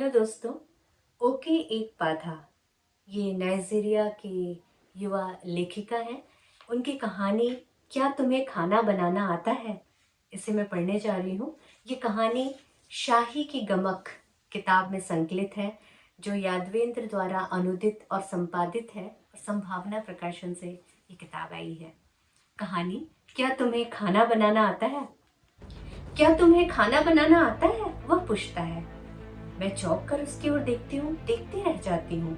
Hello दोस्तों। Okay एक बाधा ये नाइजीरिया की युवा लेखिका हैं। उनकी कहानी क्या तुम्हें खाना बनाना आता है, इसे मैं पढ़ने जा रही हूँ। ये कहानी शाही की गमक किताब में संकलित है, जो यादवेंद्र द्वारा अनुदित और संपादित है और संभावना प्रकाशन से ये किताब आई है। कहानी क्या तुम्हें खाना बनाना आता है। क्या तुम्हें खाना बनाना आता है, वह पूछता है। मैं चौंक कर उसकी ओर देखती रह जाती हूँ।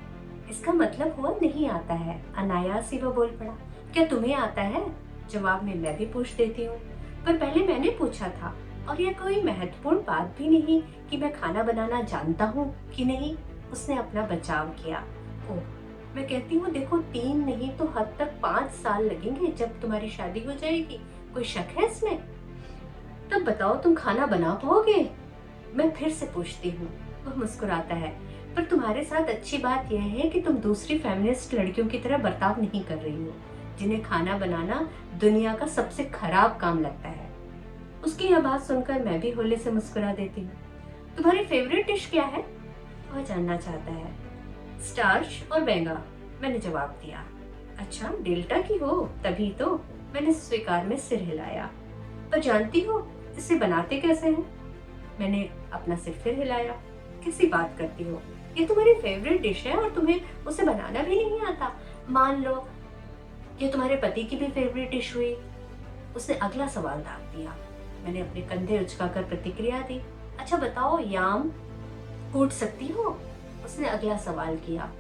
इसका मतलब हुआ नहीं आता है। अनायास ही वह बोल पड़ा, क्या तुम्हें आता है। जवाब में मैं भी पूछ देती हूँ, पर पहले मैंने पूछा था और यह कोई महत्वपूर्ण बात भी नहीं कि मैं खाना बनाना जानता हूँ कि नहीं। उसने अपना बचाव किया। ओह, मैं कहती हूँ देखो, 3 नहीं तो हद तक 5 साल लगेंगे जब तुम्हारी शादी हो जाएगी। कोई शक है इसमें। तब बताओ तुम खाना बना पाओगे। मैं फिर से पूछती हूँ। वह मुस्कुराता है, पर तुम्हारे साथ अच्छी बात यह है कि तुम दूसरी फेमिनिस्ट लड़कियों की तरह बर्ताव नहीं कर रही हो, जिन्हें खाना बनाना दुनिया का सबसे खराब काम लगता है। उसकी यह बात सुनकर मैं भी होले से मुस्कुरा देती हूँ। तुम्हारी फेवरेट डिश क्या है, वह जानना चाहता है। स्टार्च और बेंगा, मैंने जवाब दिया। अच्छा, डेल्टा की हो तभी तो। मैंने स्वीकार में सिर हिलाया। पर जानती हो इसे बनाते कैसे हैं। मैंने अपना सिर फिर हिलाया। कैसी बात करती हो, ये तुम्हारी फेवरेट डिश है और तुम्हें उसे बनाना भी नहीं आता। मान लो ये तुम्हारे पति की भी फेवरेट डिश हुई। उसने अगला सवाल दाग दिया। मैंने अपने कंधे उचकाकर प्रतिक्रिया दी। अच्छा बताओ, याम कूट सकती हो। उसने अगला सवाल किया।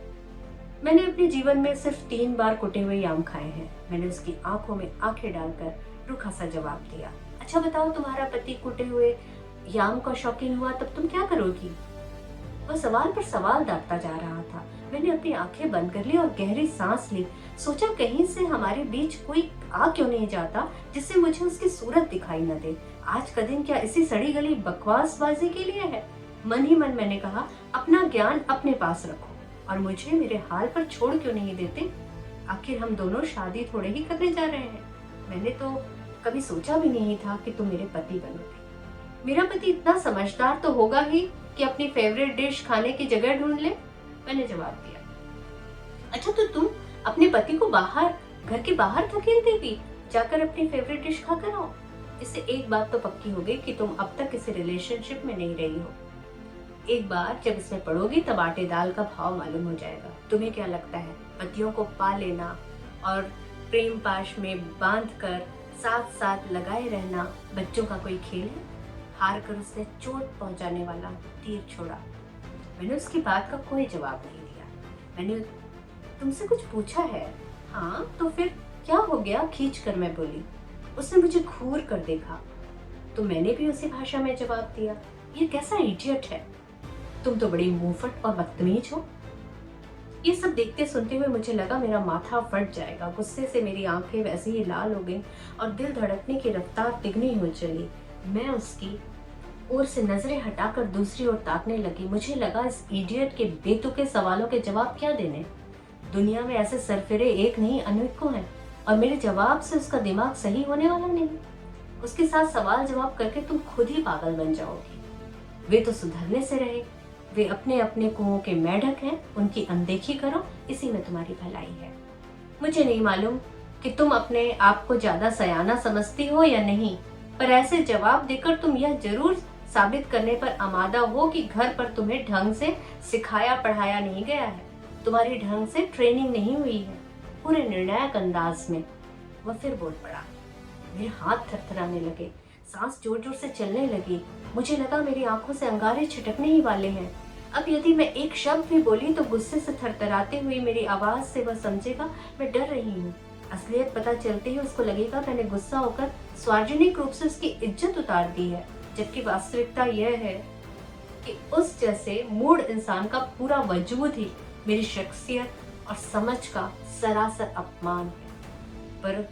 मैंने अपने जीवन में सिर्फ 3 बार कुटे हुए याम खाए हैं। मैंने उसकी आंखों में आंखें डालकर रूखा सा जवाब दिया। अच्छा बताओ, तुम्हारा पति कुटे हुए याम का शौकीन हुआ तब तुम क्या करोगी। वह सवाल पर सवाल दागता जा रहा था। मैंने अपनी आंखें बंद कर ली और गहरी सांस ली। सोचा कहीं से हमारे बीच कोई आ क्यों नहीं जाता जिससे मुझे उसकी सूरत दिखाई न दे। आज का दिन क्या इसी सड़ी गली बकवासबाजी के लिए है। मन ही मन मैंने कहा, अपना ज्ञान अपने पास रखो और मुझे मेरे हाल पर छोड़ क्यों नहीं देते। आखिर हम दोनों शादी थोड़े ही करने जा रहे हैं। मैंने तो कभी सोचा भी नहीं था कि तुम मेरे पति बनोगे। मेरा पति इतना समझदार तो होगा ही कि अपनी फेवरेट डिश खाने की जगह ढूंढ ले। मैंने जवाब दिया। अच्छा तो तुम अपने पति को बाहर, घर के बाहर धकेल देगी, जाकर अपनी फेवरेट डिश खाकर आओ। इससे एक बात तो पक्की हो गई कि तुम अब तक किसी रिलेशनशिप में नहीं रही हो। एक बार जब इसमें पढ़ोगी तब आटे दाल का भाव मालूम हो जाएगा। तुम्हें क्या लगता है पतियों को पा लेना और प्रेम पाश में बांध कर साथ साथ लगाए रहना बच्चों का कोई खेल है। हार कर उसने चोट पहुंचाने वाला तीर छोड़ा। मैंने उसकी बात का कोई जवाब नहीं दिया। मैंने तुमसे कुछ पूछा है। हाँ तो फिर क्या हो गया, खींच कर मैं बोली। उसने मुझे घूर कर देखा तो मैंने भी उसी भाषा में जवाब दिया। ये कैसा इडियट है, तुम तो बड़ी मुंहफट और बदतमीज हो। ये सब देखते सुनते हुए मुझे लगा मेरा माथा फट जाएगा। गुस्से से मेरी आंखें वैसे ही लाल हो गईं और दिल धड़कने की रफ्तार तिगनी हो चली। मैं उसकी ओर से नजरें हटाकर दूसरी ओर ताकने लगी। मुझे लगा इस इडियट के बेतुके सवालों के जवाब क्या देने। दुनिया में ऐसे सरफिरे एक नहीं अनेकों हैं और मेरे जवाब से उसका दिमाग सही होने वाला नहीं। उसके साथ सवाल जवाब करके तुम खुद ही पागल बन जाओगी। वे तो सुधरने से रहे। वे अपने अपने कुओं के मेंढक हैं, उनकी अनदेखी करो, इसी में तुम्हारी भलाई है। मुझे नहीं मालूम कि तुम अपने आप को ज्यादा सयाना समझती हो या नहीं, पर ऐसे जवाब देकर तुम यह जरूर साबित करने पर आमादा हो कि घर पर तुम्हें ढंग से सिखाया पढ़ाया नहीं गया है, तुम्हारी ढंग से ट्रेनिंग नहीं हुई है। पूरे निर्णायक अंदाज में वह फिर बोल पड़ा। मेरे हाथ थरथराने लगे, सांस जोर जोर से चलने लगी। मुझे लगा मेरी आंखों से अंगारे छिटकने ही वाले हैं। अब यदि मैं एक शब्द भी बोली तो गुस्से से थरथराते हुए मेरी आवाज से वह समझेगा मैं डर रही हूँ। असलियत पता चलते ही उसको लगेगा मैंने गुस्सा होकर सार्वजनिक रूप से उसकी इज्जत उतार दी है, जबकि वास्तविकता यह है कि उस जैसे मूड इंसान का पूरा वजूद ही मेरी शख्सियत और समझ का सरासर अपमान है। पर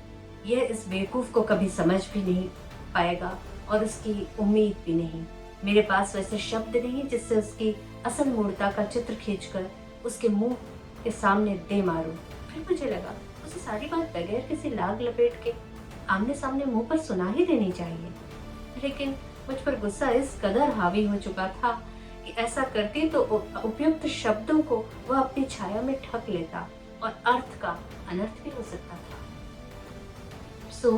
यह इस बेवकूफ को कभी समझ भी नहीं पाएगा और उसकी उम्मीद भी नहीं। मेरे पास वैसे शब्द नहीं जिससे उसकी असल मूर्ता का चित्र खींचकर उसके मुंह के सामने दे मारूं। फिर मुझे लगा उसे सारी बात बगैर किसी लाग लपेट के आमने सामने मुंह पर सुना ही देनी चाहिए, लेकिन मुझ पर गुस्सा इस कदर हावी हो चुका था कि ऐसा करती तो उपयुक्त शब्दों को वह अपनी छाया में ढक लेता और अर्थ का अनर्थ भी हो सकता था। सो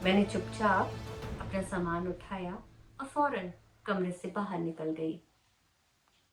मैंने चुपचाप अपना सामान उठाया और फौरन कमरे से बाहर निकल गई।